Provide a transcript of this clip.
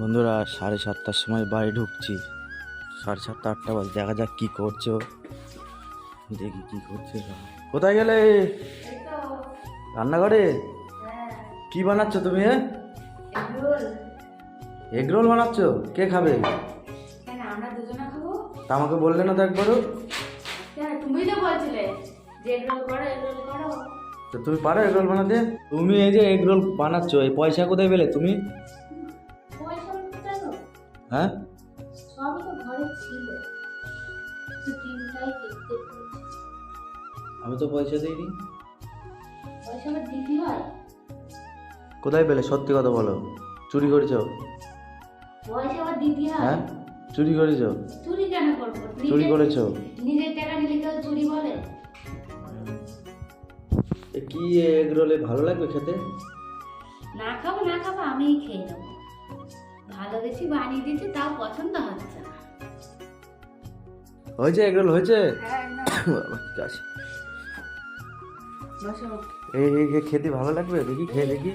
বন্ধুরা 7:30টার সময় বাড়ি ঢুকছি। 7:30 8টা বাজে, দেখা যাক কি করছো, দেখি কি করছে। কোথায় গেলে? রান্নাঘরে? কি বানাচ্ছ তুমি? এগ রোল বানাচ্ছ? কে খাবে? তা আমাকে বললে না তো একবারও। তুমি তো বলছিলে যে এগ রোল করো, এগ রোল করো। তো তুমি পারো এগ রোল বানাতে? তুমি এই যে এগ রোল বানাচ্ছ, এই পয়সা কোথায় পেলে তুমি? পয়সা কেন? হ্যাঁ, সবই তো ঘরে ছিল, তো তিনটাই কিনতে হয়েছে। আমি তো পয়সা দিইনি। পয়সা আবার দিতে হয়? কোথায় পেলে? সত্যি কথা বলো, চুরি করেছো? পয়সা আবার দিতে হয়? হ্যাঁ, চুরি করেছো? চুরি কেন করবো? চুরি করেছো? নিজের টাকা নিলে কেউ চুরি বলে? কি এগ রোলে ভালো লাগবে খেতে? না খাবো না খাবো, আমিই খেয়ে নেবো। ভালো বেশি বানিয়ে দিচ্ছে, তাও পছন্দ হচ্ছে না। হয়েছে এগ রোল হয়েছে? হ্যাঁ, না। বাবা, ঠিক আছে। বসো। এই খেতে ভালো লাগবে, দেখি খেয়ে দেখি।